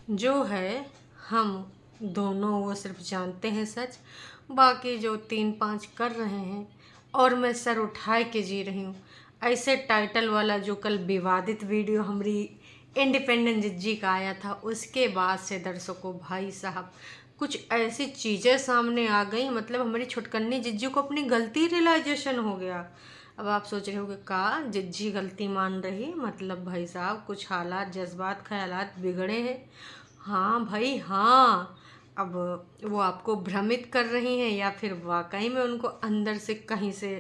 जो है हम दोनों वो सिर्फ जानते हैं सच, बाकी जो 3-5 कर रहे हैं और मैं सर उठाए के जी रही हूँ। ऐसे टाइटल वाला जो कल विवादित वीडियो हमारी इंडिपेंडेंट जिज्जी का आया था, उसके बाद से दर्शकों भाई साहब कुछ ऐसी चीज़ें सामने आ गई, मतलब हमारी छुटकन्नी जिज्जी को अपनी गलती रियलाइजेशन हो गया। अब आप सोच रहे होगे का जिज्जी गलती मान रही, मतलब भाई साहब कुछ हालात जज्बात ख्यालात बिगड़े हैं। हाँ भाई हाँ। अब वो आपको भ्रमित कर रही हैं या फिर वाकई में उनको अंदर से कहीं से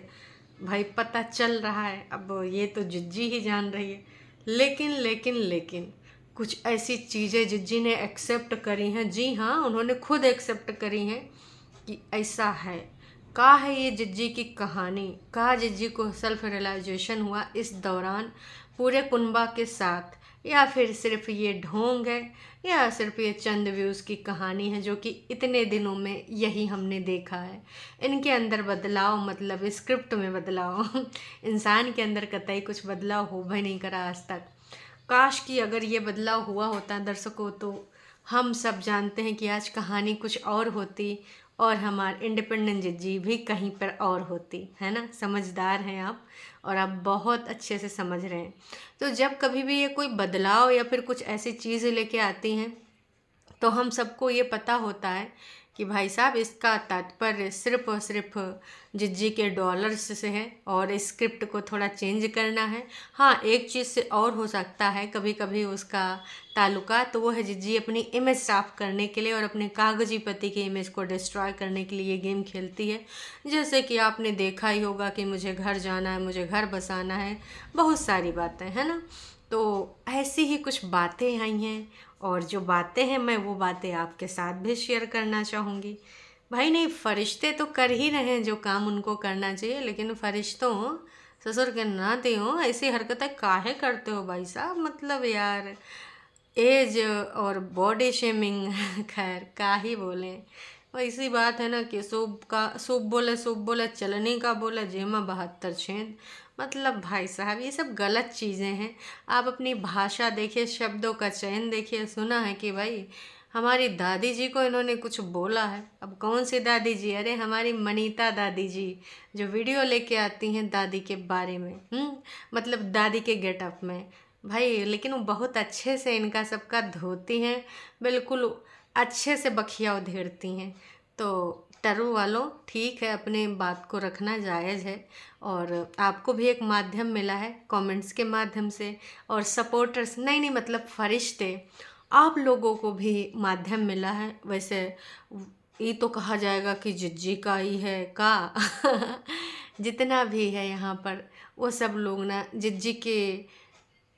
भाई पता चल रहा है, अब ये तो जिज्जी ही जान रही है। लेकिन कुछ ऐसी चीज़ें जिज्जी ने एक्सेप्ट करी हैं, जी हाँ उन्होंने खुद एक्सेप्ट करी हैं कि ऐसा है। का है ये जिज्जी की कहानी, का जिज्जी को सेल्फ रियलाइजेशन हुआ इस दौरान पूरे कुनबा के साथ, या फिर सिर्फ ये ढोंग है, या सिर्फ ये चंद व्यूज़ की कहानी है जो कि इतने दिनों में यही हमने देखा है। इनके अंदर बदलाव, मतलब स्क्रिप्ट में बदलाव इंसान के अंदर कतई कुछ बदलाव हो भी नहीं करा आज तक। काश कि अगर ये बदलाव हुआ होता दर्शकों, तो हम सब जानते हैं कि आज कहानी कुछ और होती और हमारे इंडिपेंडेंट जिज्जी भी कहीं पर और होती है ना। समझदार हैं आप और आप बहुत अच्छे से समझ रहे हैं। तो जब कभी भी ये कोई बदलाव या फिर कुछ ऐसी चीज़ लेके आती हैं, तो हम सबको ये पता होता है कि भाई साहब इसका तात्पर्य सिर्फ और सिर्फ जिज्जी के डॉलर्स से है और स्क्रिप्ट को थोड़ा चेंज करना है। हाँ, एक चीज़ से और हो सकता है कभी कभी उसका ताल्लुका, तो वो है जिज्जी अपनी इमेज साफ करने के लिए और अपने कागजी पति की इमेज को डिस्ट्रॉय करने के लिए ये गेम खेलती है। जैसे कि आपने देखा ही होगा कि मुझे घर जाना है, मुझे घर बसाना है, बहुत सारी बातें है ना। तो ऐसी ही कुछ बातें आई हैं और जो बातें हैं मैं वो बातें आपके साथ भी शेयर करना चाहूँगी। भाई नहीं, फरिश्ते तो कर ही रहे हैं जो काम उनको करना चाहिए, लेकिन फरिश्तों ससुर के नाते हो ऐसी हरकतें काहे करते हो भाई साहब, मतलब यार एज और बॉडी शेमिंग खैर का ही बोले। वैसी बात है ना कि शुभ बोले चलने का बोला जेमा 72 छेद। मतलब भाई साहब ये सब गलत चीज़ें हैं। आप अपनी भाषा देखिए, शब्दों का चयन देखिए। सुना है कि भाई हमारी दादी जी को इन्होंने कुछ बोला है। अब कौन सी दादी जी? अरे हमारी मनीता दादी जी, जो वीडियो लेके आती हैं दादी के बारे में, मतलब दादी के गेटअप में भाई। लेकिन वो बहुत अच्छे से इनका सबका धोती हैं, बिल्कुल अच्छे से बखिया उधेड़ती हैं। तो टरू वालों ठीक है, अपने बात को रखना जायज़ है और आपको भी एक माध्यम मिला है कमेंट्स के माध्यम से, और सपोर्टर्स नहीं मतलब फरिश्ते आप लोगों को भी माध्यम मिला है। वैसे ये तो कहा जाएगा कि जिज्जी का ही है का जितना भी है यहाँ पर वो सब लोग ना जिज्जी के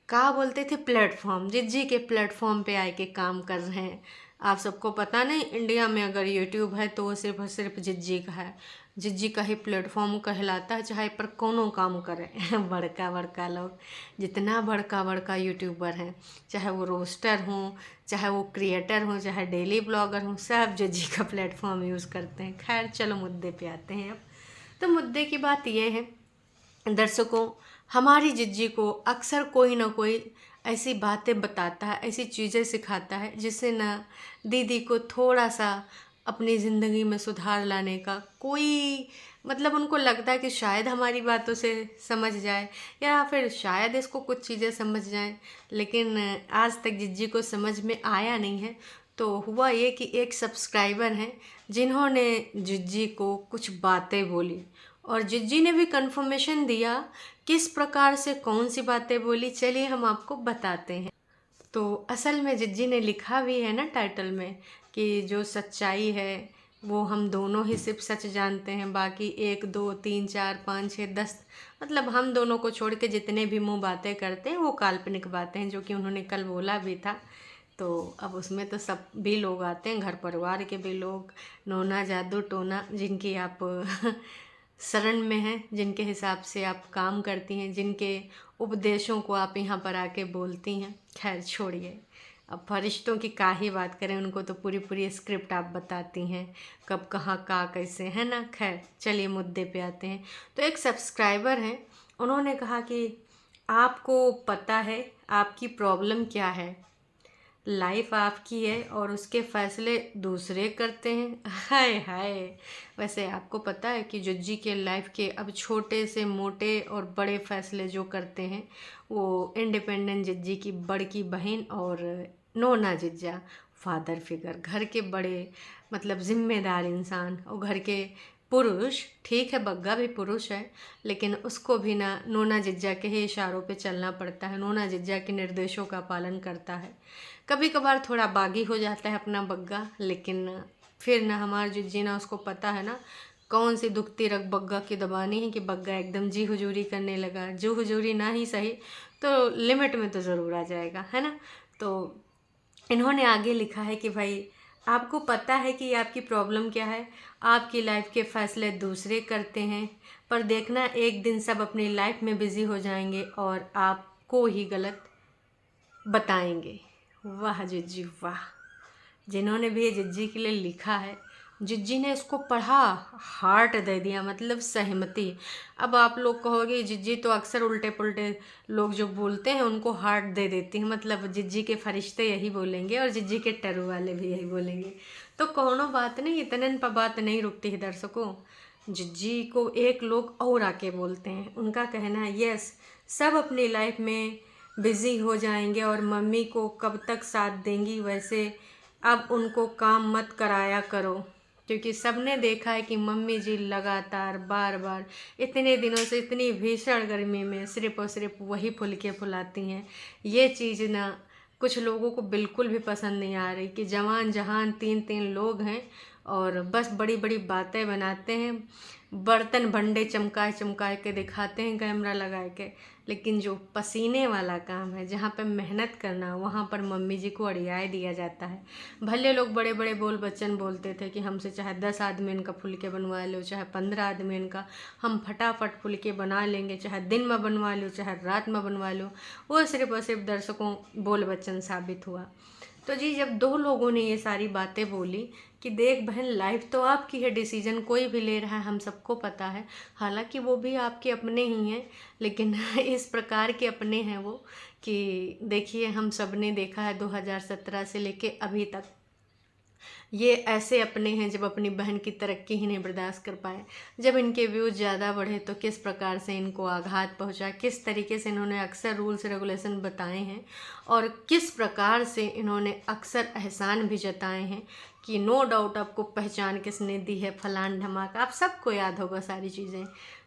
का बोलते थे प्लेटफॉर्म, जिज्जी के प्लेटफॉर्म पे आके काम कर रहे हैं। आप सबको पता नहीं, इंडिया में अगर यूट्यूब है तो वो सिर्फ और सिर्फ जिज्जी का है, जिज्जी का ही प्लेटफॉर्म कहलाता है, चाहे पर कोनो काम करें बड़का बड़का लोग, जितना बड़का बड़का यूट्यूबर हैं, चाहे वो रोस्टर हों, चाहे वो क्रिएटर हों, चाहे डेली ब्लॉगर हों, सब जिज्जी का प्लेटफॉर्म यूज़ करते हैं। खैर चलो मुद्दे पे आते हैं अब। तो मुद्दे की बात ये है दर्शकों, हमारी जिज्जी को अक्सर कोई ना कोई ऐसी बातें बताता है, ऐसी चीज़ें सिखाता है जिससे ना दीदी को थोड़ा सा अपनी ज़िंदगी में सुधार लाने का कोई, मतलब उनको लगता है कि शायद हमारी बातों से समझ जाए या फिर शायद इसको कुछ चीज़ें समझ जाएं। लेकिन आज तक जिज्जी को समझ में आया नहीं है। तो हुआ ये कि एक सब्सक्राइबर हैं जिन्होंने जिज्जी को कुछ बातें बोली और जिज्जी ने भी कंफर्मेशन दिया किस प्रकार से कौन सी बातें बोली। चलिए हम आपको बताते हैं। तो असल में जिज्जी ने लिखा भी है ना टाइटल में कि जो सच्चाई है वो हम दोनों ही सिर्फ सच जानते हैं, बाकी 1 2 3 4 5 6 10, मतलब हम दोनों को छोड़ के जितने भी मुंह बातें करते हैं वो काल्पनिक बातें हैं, जो कि उन्होंने कल बोला भी था। तो अब उसमें तो सब भी लोग आते हैं, घर परिवार के भी लोग, नोना जादू टोना जिनकी आप शरण में हैं, जिनके हिसाब से आप काम करती हैं, जिनके उपदेशों को आप यहाँ पर आके बोलती हैं। खैर छोड़िए, अब फरिश्तों की का ही बात करें, उनको तो पूरी पूरी स्क्रिप्ट आप बताती हैं कब कहाँ का कैसे, है ना। खैर चलिए मुद्दे पे आते हैं। तो एक सब्सक्राइबर हैं, उन्होंने कहा कि आपको पता है आपकी प्रॉब्लम क्या है, लाइफ आपकी है और उसके फैसले दूसरे करते हैं। हाय हाय। वैसे आपको पता है कि जुज्जी के लाइफ के अब छोटे से मोटे और बड़े फैसले जो करते हैं वो इंडिपेंडेंट जिज्जी की बड़की बहन और नोना जिज्जा, फादर फिगर, घर के बड़े मतलब जिम्मेदार इंसान और घर के पुरुष। ठीक है, बग्गा भी पुरुष है, लेकिन उसको भी ना नोना जिज्जा के ही इशारों पे चलना पड़ता है, नोना जिज्जा के निर्देशों का पालन करता है। कभी कभार थोड़ा बागी हो जाता है अपना बग्गा, लेकिन फिर ना हमार जिज्जी ना, उसको पता है ना कौन सी दुखती रग बग्गा की दबानी है कि बग्गा एकदम जी हुजूरी करने लगा। जो हुजूरी ना ही सही तो लिमिट में तो ज़रूर आ जाएगा, है ना। तो इन्होंने आगे लिखा है कि भाई आपको पता है कि आपकी प्रॉब्लम क्या है, आपकी लाइफ के फैसले दूसरे करते हैं, पर देखना एक दिन सब अपनी लाइफ में बिज़ी हो जाएंगे और आपको ही गलत बताएंगे। वाह जिज्जी वाह। जिन्होंने भी ये जिज्जी के लिए लिखा है, जिज्जी ने इसको पढ़ा, हार्ट दे दिया, मतलब सहमति। अब आप लोग कहोगे जिज्जी तो अक्सर उल्टे पुल्टे लोग जो बोलते हैं उनको हार्ट दे देती है, मतलब जिज्जी के फरिश्ते यही बोलेंगे और जिज्जी के टरू वाले भी यही बोलेंगे। तो कोनो बात नहीं, इतने पर बात नहीं रुकती है दर्शकों। जिज्जी को एक लोग और आके बोलते हैं, उनका कहना है यस सब अपनी लाइफ में बिज़ी हो जाएंगे और मम्मी को कब तक साथ देंगी, वैसे अब उनको काम मत कराया करो, क्योंकि सबने देखा है कि मम्मी जी लगातार बार बार इतने दिनों से इतनी भीषण गर्मी में सिर्फ और सिर्फ वही फुलके फुलाती हैं। ये चीज़ ना कुछ लोगों को बिल्कुल भी पसंद नहीं आ रही कि जवान जहान तीन तीन लोग हैं और बस बड़ी बड़ी बातें बनाते हैं, बर्तन भंडे चमकाए चमकाए के दिखाते हैं कैमरा लगा के, लेकिन जो पसीने वाला काम है, जहाँ पे मेहनत करना, वहाँ पर मम्मी जी को अड़ियाए दिया जाता है। भले लोग बड़े बड़े बोल बच्चन बोलते थे कि हमसे चाहे 10 आदमी का फुलके बनवा लो, चाहे 15 आदमी का, हम फटाफट फुलके बना लेंगे, चाहे दिन में बनवा लो चाहे रात में बनवा लो। वो सिर्फ और सिर्फ दर्शकों बोल बच्चन साबित हुआ। तो जी जब दो लोगों ने ये सारी बातें बोली कि देख बहन लाइफ तो आपकी है, डिसीजन कोई भी ले रहा है हम सबको पता है, हालांकि वो भी आपके अपने ही हैं, लेकिन इस प्रकार के अपने हैं वो कि देखिए हम सब ने देखा है 2017 से लेके अभी तक ये ऐसे अपने हैं जब अपनी बहन की तरक्की ही नहीं बर्दाश्त कर पाए, जब इनके व्यूज़ ज़्यादा बढ़े तो किस प्रकार से इनको आघात पहुंचा, किस तरीके से इन्होंने अक्सर रूल्स रेगुलेशन बताए हैं और किस प्रकार से इन्होंने अक्सर एहसान भी जताए हैं कि नो डाउट आपको पहचान किसने दी है, फलान ढमाका, आप सबको याद होगा सारी चीज़ें।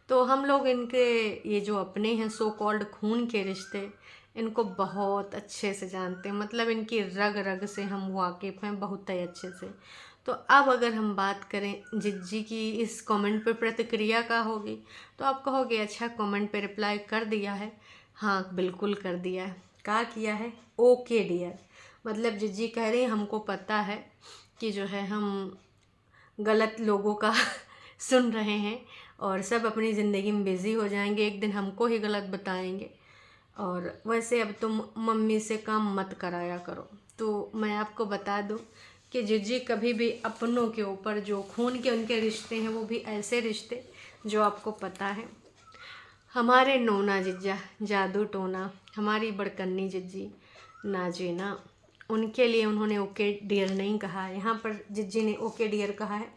तो हम लोग इनके ये जो अपने हैं सो कॉल्ड खून के रिश्ते, इनको बहुत अच्छे से जानते हैं, मतलब इनकी रग रग से हम वाकिफ़ हैं बहुत ही अच्छे से। तो अब अगर हम बात करें जिज्जी की इस कमेंट पे प्रतिक्रिया का होगी, तो आप कहोगे अच्छा कमेंट पे रिप्लाई कर दिया है। हाँ बिल्कुल कर दिया है। क्या किया है? ओके डियर, मतलब जिज्जी कह रही हैं हमको पता है कि जो है हम गलत लोगों का सुन रहे हैं और सब अपनी ज़िंदगी में बिज़ी हो जाएंगे, एक दिन हमको ही गलत बताएंगे, और वैसे अब तुम मम्मी से काम मत कराया करो। तो मैं आपको बता दूं कि जिज्जी कभी भी अपनों के ऊपर जो खून के उनके रिश्ते हैं वो भी ऐसे रिश्ते जो आपको पता है, हमारे नोना जिज्जा जादू टोना, हमारी बड़कन्नी जिज्जी नाजीना, उनके लिए उन्होंने ओके डियर नहीं कहा है, यहाँ पर जिज्जी ने ओके डियर कहा है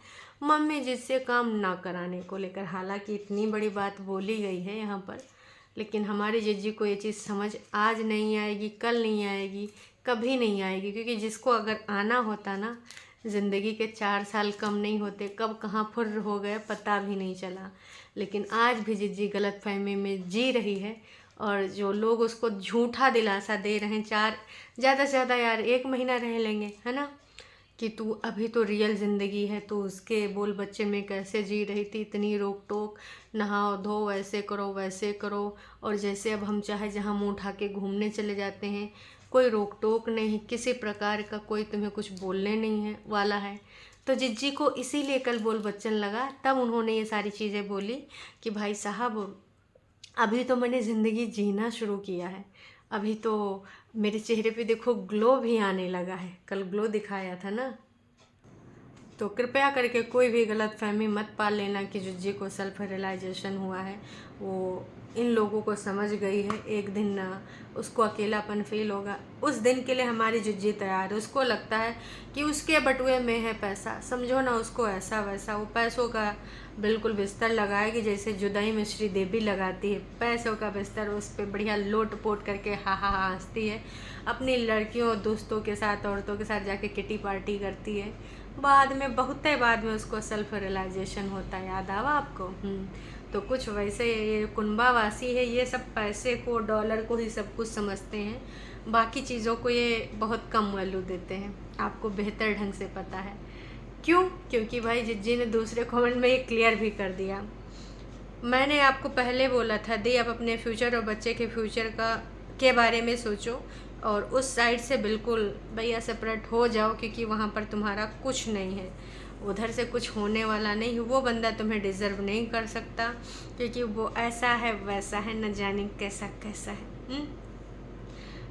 मम्मी जिससे काम ना कराने को लेकर। हालांकि इतनी बड़ी बात बोली गई है यहाँ पर, लेकिन हमारी जिज्जी को ये चीज़ समझ आज नहीं आएगी, कल नहीं आएगी, कभी नहीं आएगी, क्योंकि जिसको अगर आना होता ना, ज़िंदगी के 4 साल कम नहीं होते, कब कहाँ फुर्र हो गए पता भी नहीं चला। लेकिन आज भी जिज्जी गलत फहमी में जी रही है और जो लोग उसको झूठा दिलासा दे रहे हैं, ज़्यादा से ज़्यादा यार 1 महीना रह लेंगे, है ना, कि तू अभी तो रियल ज़िंदगी है, तो उसके बोल बच्चे में कैसे जी रही थी, इतनी रोक टोक, नहाओ धो, ऐसे करो वैसे करो, और जैसे अब हम चाहे जहाँ मुँह उठा के घूमने चले जाते हैं, कोई रोक टोक नहीं, किसी प्रकार का कोई तुम्हें कुछ बोलने नहीं है वाला है। तो जिज्जी को इसीलिए कल बोल बच्चन लगा, तब उन्होंने ये सारी चीज़ें बोली कि भाई साहब अभी तो मैंने ज़िंदगी जीना शुरू किया है, अभी तो मेरे चेहरे पे देखो ग्लो भी आने लगा है, कल ग्लो दिखाया था ना। तो कृपया करके कोई भी गलत फहमी मत पाल लेना कि जिज्जी को सेल्फ रियलाइजेशन हुआ है वो इन लोगों को समझ गई है। एक दिन ना उसको अकेलापन फील होगा, उस दिन के लिए हमारी जिज्जी तैयार है। उसको लगता है कि उसके बटुए में है पैसा, समझो ना उसको ऐसा वैसा। वो पैसों का बिल्कुल बिस्तर लगाएगी जैसे जुदाई में श्रीदेवी लगाती है। पैसों का बिस्तर, उस पर बढ़िया लोट पोट करके हा हा हा हंसती है। अपनी लड़कियों दोस्तों के साथ, औरतों के साथ जाके किटी पार्टी करती है। बाद में, बहुत बाद में उसको सेल्फ रियलाइजेशन होता है। याद आवा आपको? तो कुछ वैसे ये कुनबावासी है, ये सब पैसे को, डॉलर को ही सब कुछ समझते हैं। बाकी चीज़ों को ये बहुत कम वैल्यू देते हैं। आपको बेहतर ढंग से पता है क्यों? क्योंकि भाई जिज्जी ने दूसरे कमेंट में ये क्लियर भी कर दिया। मैंने आपको पहले बोला था दी, आप अपने फ्यूचर और बच्चे के फ्यूचर के बारे में सोचो और उस साइड से बिल्कुल भैया सेपरेट हो जाओ, क्योंकि वहाँ पर तुम्हारा कुछ नहीं है, उधर से कुछ होने वाला नहीं है। वो बंदा तुम्हें डिज़र्व नहीं कर सकता, क्योंकि वो ऐसा है वैसा है, न जाने कैसा कैसा है।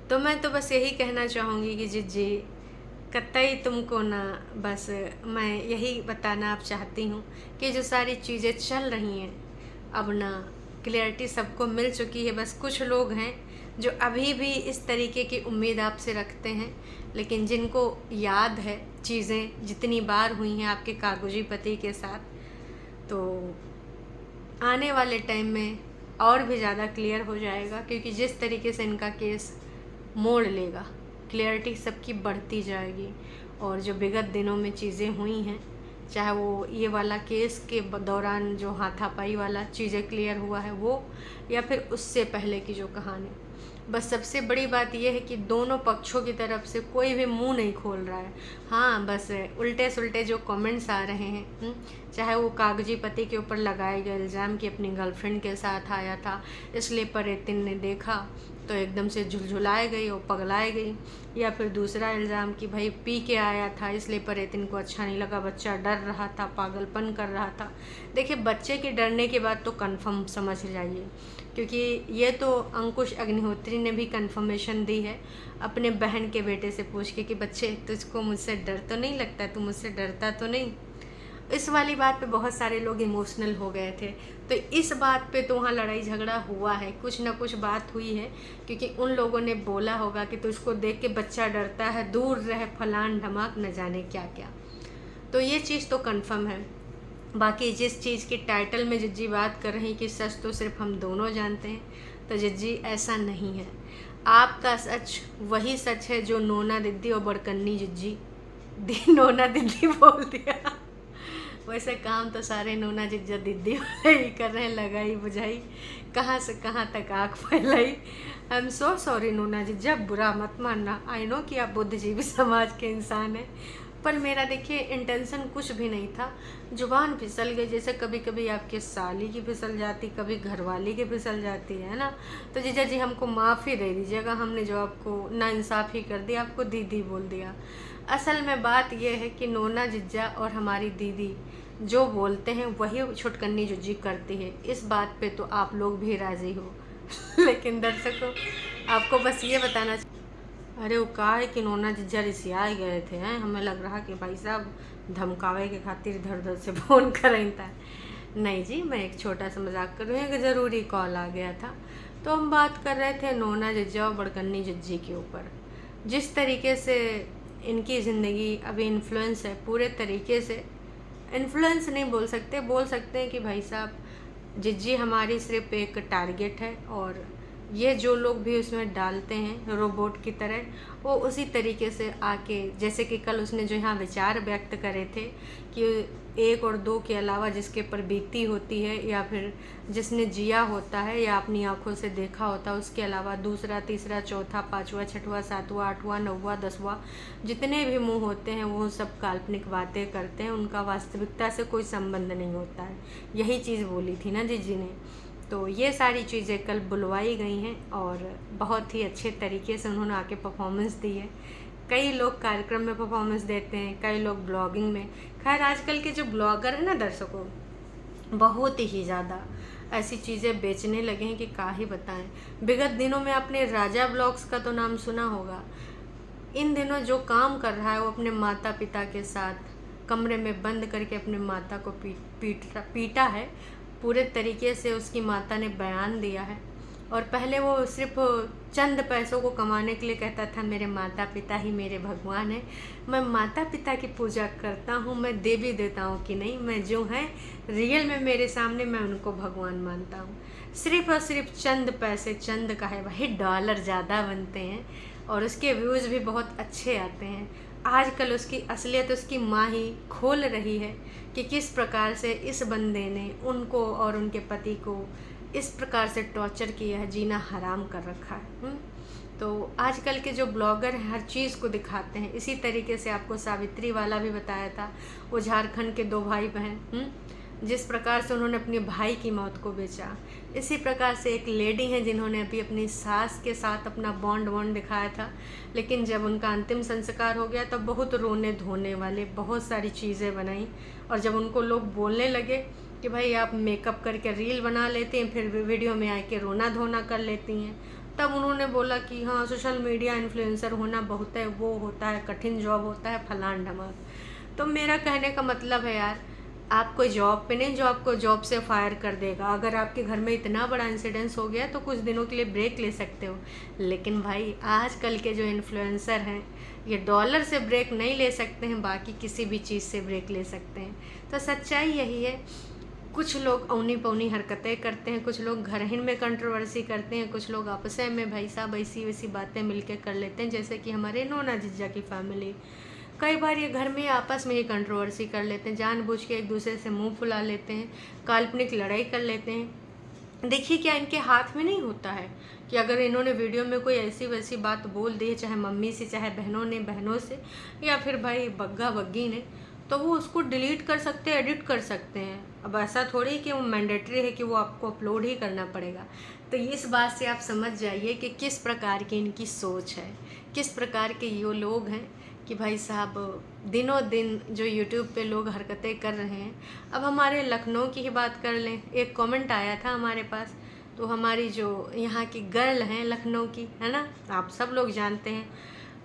तो मैं तो बस यही कहना चाहूँगी कि जिज्जी कतई तुमको ना, बस मैं यही बताना आप चाहती हूँ कि जो सारी चीज़ें चल रही हैं अब ना क्लियरिटी सबको मिल चुकी है। बस कुछ लोग हैं जो अभी भी इस तरीके की उम्मीद आपसे रखते हैं, लेकिन जिनको याद है चीज़ें जितनी बार हुई हैं आपके कागजी पति के साथ, तो आने वाले टाइम में और भी ज़्यादा क्लियर हो जाएगा। क्योंकि जिस तरीके से इनका केस मोड़ लेगा, क्लियरिटी सबकी बढ़ती जाएगी। और जो विगत दिनों में चीज़ें हुई हैं, चाहे वो ये वाला केस के दौरान जो हाथापाई वाला चीज़ें क्लियर हुआ है वो, या फिर उससे पहले की जो कहानी, बस सबसे बड़ी बात यह है कि दोनों पक्षों की तरफ से कोई भी मुंह नहीं खोल रहा है। हाँ, बस उल्टे सुल्टे जो कमेंट्स आ रहे हैं, चाहे वो कागजी पति के ऊपर लगाए गए इल्ज़ाम कि अपनी गर्लफ्रेंड के साथ आया था, इसलिए परितिन ने देखा तो एकदम से झुलझुलाए गई और पगलाए गई, या फिर दूसरा इल्ज़ाम कि भाई पी के आया था इसलिए परितिन को अच्छा नहीं लगा, बच्चा डर रहा था, पागलपन कर रहा था। देखिए, बच्चे के डरने की बात तो कंफर्म समझ जाइए, क्योंकि ये तो अंकुश अग्निहोत्री ने भी कंफर्मेशन दी है अपने बहन के बेटे से पूछ के कि बच्चे तुझको मुझसे डर तो नहीं लगता, तू मुझसे डरता तो नहीं। इस वाली बात पे बहुत सारे लोग इमोशनल हो गए थे। तो इस बात पे तो वहाँ लड़ाई झगड़ा हुआ है, कुछ ना कुछ बात हुई है, क्योंकि उन लोगों ने बोला होगा कि तुझको देख के बच्चा डरता है, दूर रहे, फलान ढमाक, न जाने क्या क्या। तो ये चीज़ तो कंफर्म है। बाकी जिस चीज़ की टाइटल में जिज्जी बात कर रही कि सच तो सिर्फ हम दोनों जानते हैं, तो जिज्जी ऐसा नहीं है। आपका सच वही सच है जो नोना दीदी और बड़कन्नी जिज्जी नोना दीदी बोल दिया। वैसे काम तो सारे नोना जिज्जा दीदी वाले ही कर रहे हैं, लगाई बुझाई, कहाँ से कहाँ तक आग फैलाई। आई एम सो सॉरी नोना जिज्जा, बुरा मत मानना। आई नो कि आप बुद्धिजीवी समाज के इंसान हैं, पर मेरा देखिए इंटेंशन कुछ भी नहीं था। जुबान फिसल गई, जैसे कभी कभी आपके साली की फिसल जाती, कभी घरवाली की फिसल जाती है ना। तो जीजा जी हमको माफ़ी दे दीजिएगा, हमने जो आपको नाइंसाफ़ी कर दी, आपको दीदी बोल दिया। असल में बात यह है कि नोना जिज्जा और हमारी दीदी जो बोलते हैं वही छुटकन्नी जुज्जी करती है। इस बात पे तो आप लोग भी राज़ी हो। लेकिन दर्शकों, आपको बस ये बताना, अरे वो कहा है कि नोना जिज्जा रिसियाए गए थे हैं, हमें लग रहा कि भाई साहब धमकावे के खातिर इधर उधर से फ़ोन करें था। नहीं जी, मैं एक छोटा सा मजाक कर रही हूँ, एक ज़रूरी कॉल आ गया था। तो हम बात कर रहे थे नोना जिज्जा और बड़कन्नी जिज्जी के ऊपर। जिस तरीके से इनकी ज़िंदगी अभी इन्फ्लुएंस है, पूरे तरीके से इन्फ्लुएंस नहीं बोल सकते हैं कि भाई साहब जिज्जी हमारी सिर्फ एक टारगेट है, और ये जो लोग भी उसमें डालते हैं रोबोट की तरह, वो उसी तरीके से आके, जैसे कि कल उसने जो यहाँ विचार व्यक्त करे थे कि एक और दो के अलावा जिसके पर बीती होती है, या फिर जिसने जिया होता है या अपनी आंखों से देखा होता है, उसके अलावा दूसरा, तीसरा, चौथा, पाँचवा, छठवां, सातवां, आठवां, नौवां, 10वां जितने भी मुंह होते हैं वो सब काल्पनिक बातें करते हैं, उनका वास्तविकता से कोई संबंध नहीं होता है। यही चीज़ बोली थी ना जिज्जी ने। तो ये सारी चीज़ें कल बुलवाई गई हैं और बहुत ही अच्छे तरीके से उन्होंने आके परफॉर्मेंस दी है। कई लोग कार्यक्रम में परफॉर्मेंस देते हैं, कई लोग ब्लॉगिंग में। खैर आजकल के जो ब्लॉगर हैं ना दर्शकों, बहुत ही ज़्यादा ऐसी चीज़ें बेचने लगे हैं कि क्या ही बताएं। विगत दिनों में आपने राजा ब्लॉग्स का तो नाम सुना होगा। इन दिनों जो काम कर रहा है वो अपने माता पिता के साथ कमरे में बंद करके अपने माता को पीटा है, पूरे तरीके से उसकी माता ने बयान दिया है। और पहले वो सिर्फ चंद पैसों को कमाने के लिए कहता था मेरे माता पिता ही मेरे भगवान हैं, मैं माता पिता की पूजा करता हूँ, मैं देवी देवताओं की नहीं, मैं जो है रियल में मेरे सामने मैं उनको भगवान मानता हूँ। सिर्फ और सिर्फ चंद पैसे, चंद का है भाई, डॉलर ज़्यादा बनते हैं और उसके व्यूज़ भी बहुत अच्छे आते हैं। आजकल उसकी असलियत उसकी माँ ही खोल रही है कि किस प्रकार से इस बंदे ने उनको और उनके पति को इस प्रकार से टॉर्चर किया है, जीना हराम कर रखा है। तो आजकल के जो ब्लॉगर हैं हर चीज़ को दिखाते हैं। इसी तरीके से आपको सावित्री वाला भी बताया था, वो झारखंड के 2 भाई बहन, जिस प्रकार से उन्होंने अपने भाई की मौत को बेचा। इसी प्रकार से एक लेडी हैं जिन्होंने अभी अपनी सास के साथ अपना बॉन्ड दिखाया था, लेकिन जब उनका अंतिम संस्कार हो गया तब बहुत रोने धोने वाले बहुत सारी चीज़ें बनाई। और जब उनको लोग बोलने लगे कि भाई आप मेकअप करके रील बना लेते हैं, फिर वीडियो में आके रोना धोना कर लेती हैं, तब उन्होंने बोला कि हाँ सोशल मीडिया इन्फ्लुएंसर होना बहुत है, वो होता है, कठिन जॉब होता है, फलान ढमाक। तो मेरा कहने का मतलब है यार, आप कोई जॉब पे नहीं जो आपको जॉब से फायर कर देगा। अगर आपके घर में इतना बड़ा इंसिडेंस हो गया तो कुछ दिनों के लिए ब्रेक ले सकते हो, लेकिन भाई आजकल के जो इन्फ्लुएंसर हैं ये डॉलर से ब्रेक नहीं ले सकते हैं, बाकी किसी भी चीज़ से ब्रेक ले सकते हैं। तो सच्चाई यही है, कुछ लोग औनी पौनी हरकतें करते हैं, कुछ लोग घर ही में कंट्रोवर्सी करते हैं, कुछ लोग आपस में भाई साहब ऐसी वैसी बातें मिलके कर लेते हैं, जैसे कि हमारे नोना जीजा की फैमिली। कई बार ये घर में आपस में ही कंट्रोवर्सी कर लेते हैं, जानबूझ के एक दूसरे से मुंह फुला लेते हैं, काल्पनिक लड़ाई कर लेते हैं। देखिए क्या इनके हाथ में नहीं होता है कि अगर इन्होंने वीडियो में कोई ऐसी वैसी बात बोल दी, चाहे मम्मी से, चाहे बहनों से, या फिर भाई बग्गा बग्गी ने, तो वो उसको डिलीट कर सकते हैं, एडिट कर सकते हैं। अब ऐसा थोड़ी कि वो मैंडेटरी है कि वो आपको अपलोड ही करना पड़ेगा। तो इस बात से आप समझ जाइए कि किस प्रकार की इनकी सोच है, किस प्रकार के ये लोग हैं कि भाई साहब दिनों दिन जो यूट्यूब पे लोग हरकतें कर रहे हैं। अब हमारे लखनऊ की ही बात कर लें, एक कमेंट आया था हमारे पास, तो हमारी जो यहाँ की गर्ल हैं लखनऊ की, है ना, आप सब लोग जानते हैं,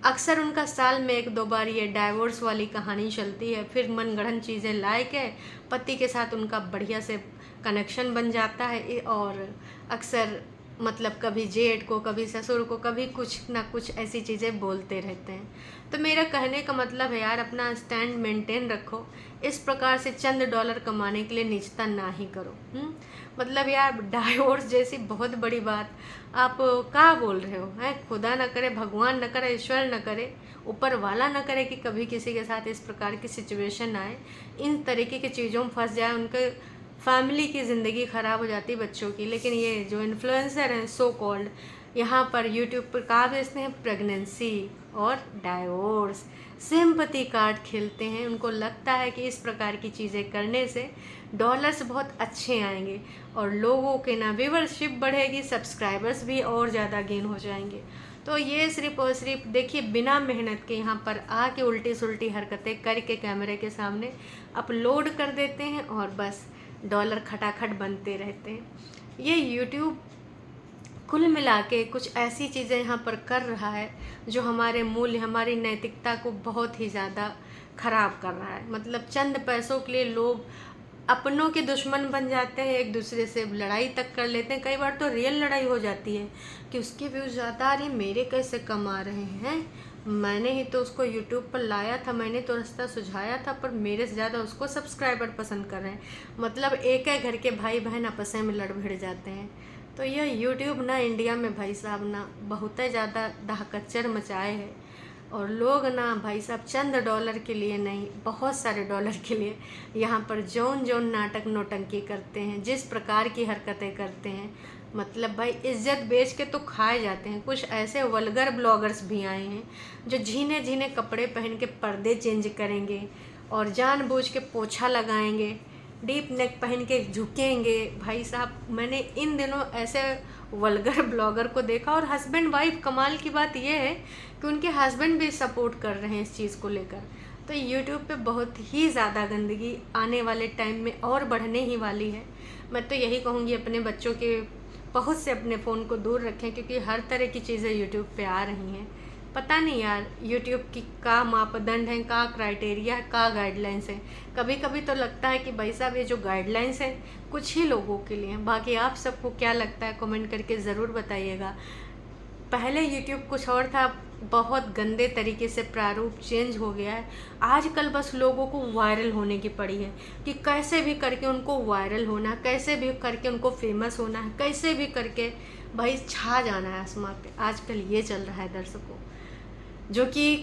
अक्सर उनका साल में 1-2 बार ये डाइवोर्स वाली कहानी चलती है। फिर मनगढ़ंत चीज़ें लाए के पति के साथ उनका बढ़िया से कनेक्शन बन जाता है, और अक्सर मतलब कभी जेठ को, कभी ससुर को, कभी कुछ ना कुछ ऐसी चीज़ें बोलते रहते हैं। तो मेरा कहने का मतलब है यार, अपना स्टैंड मेंटेन रखो, इस प्रकार से चंद डॉलर कमाने के लिए नीचता ना ही करो। मतलब यार डाइवोर्स जैसी बहुत बड़ी बात आप क्या बोल रहे हो, है? खुदा न करे, भगवान न करे, ईश्वर न करे, ऊपर वाला न करे कि कभी किसी के साथ इस प्रकार की सिचुएशन आए, इन तरीके की चीज़ों में फंस जाए, उनके फैमिली की ज़िंदगी ख़राब हो जाती है, बच्चों की। लेकिन ये जो इन्फ्लुएंसर हैं सो कॉल्ड, यहाँ पर यूट्यूब पर कहा भेजते हैं प्रेगनेंसी और डाइवोर्स, सिंपैथी कार्ड खेलते हैं। उनको लगता है कि इस प्रकार की चीज़ें करने से डॉलर्स बहुत अच्छे आएंगे और लोगों के ना व्यूअरशिप बढ़ेगी, सब्सक्राइबर्स भी और ज़्यादा गेन हो जाएंगे। तो ये सिर्फ और सिर्फ देखिए बिना मेहनत के यहाँ पर आके उल्टी सुल्टी हरकतें करके कैमरे के सामने अपलोड कर देते हैं और बस डॉलर खटाखट बनते रहते हैं। ये यूट्यूब कुल मिला के कुछ ऐसी चीज़ें यहाँ पर कर रहा है जो हमारे मूल्य, हमारी नैतिकता को बहुत ही ज़्यादा ख़राब कर रहा है। मतलब चंद पैसों के लिए लोग अपनों के दुश्मन बन जाते हैं, एक दूसरे से लड़ाई तक कर लेते हैं। कई बार तो रियल लड़ाई हो जाती है कि उसके व्यूज़ ज़्यादा आ रहे हैं, मेरे कैसे कम आ रहे हैं, मैंने ही तो उसको यूट्यूब पर लाया था, मैंने तो रास्ता सुझाया था, पर मेरे से ज़्यादा उसको सब्सक्राइबर पसंद कर रहे हैं। मतलब एक है घर के भाई बहन आपस में लड़ भिड़ जाते हैं। तो यह यूट्यूब ना इंडिया में भाई साहब ना बहुत ही ज़्यादा दहकच्चर मचाए है, और लोग ना भाई साहब चंद डॉलर के लिए नहीं, बहुत सारे डॉलर के लिए यहाँ पर जौन जौन नाटक नौटंकी करते हैं, जिस प्रकार की हरकतें करते हैं, मतलब भाई इज्जत बेच के तो खाए जाते हैं। कुछ ऐसे वल्गर ब्लॉगर्स भी आए हैं जो झीने झीने कपड़े पहन के पर्दे चेंज करेंगे और जानबूझ के पोछा लगाएंगे, डीप नेक पहन के झुकेंगे। भाई साहब मैंने इन दिनों ऐसे वल्गर ब्लॉगर को देखा, और हस्बैंड वाइफ, कमाल की बात यह है कि उनके हस्बैंड भी सपोर्ट कर रहे हैं इस चीज़ को लेकर। तो यूट्यूब पे बहुत ही ज़्यादा गंदगी आने वाले टाइम में और बढ़ने ही वाली है। मैं तो यही कहूँगी अपने बच्चों के पहुँच से अपने फ़ोन को दूर रखें, क्योंकि हर तरह की चीज़ें यूट्यूब पे आ रही हैं। पता नहीं यार यूट्यूब की का मापदंड है, का क्राइटेरिया है, का गाइडलाइंस है। कभी कभी तो लगता है कि भाई साहब ये जो गाइडलाइंस है कुछ ही लोगों के लिए हैं। बाकी आप सबको क्या लगता है कमेंट करके ज़रूर बताइएगा। पहले यूट्यूब कुछ और था, बहुत गंदे तरीके से प्रारूप चेंज हो गया है। आजकल बस लोगों को वायरल होने की पड़ी है कि कैसे भी करके उनको वायरल होना, कैसे भी करके उनको फेमस होना है, कैसे भी करके भाई छा जाना है आसमां पे। आजकल ये चल रहा है दर्शकों, जो कि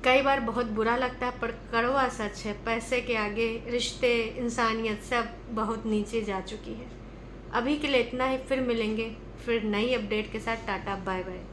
कई बार बहुत बुरा लगता है, पर कड़वा सच है। पैसे के आगे रिश्ते, इंसानियत सब बहुत नीचे जा चुकी है। अभी के लिए इतना ही, फिर मिलेंगे फिर नई अपडेट के साथ। Tata bye bye.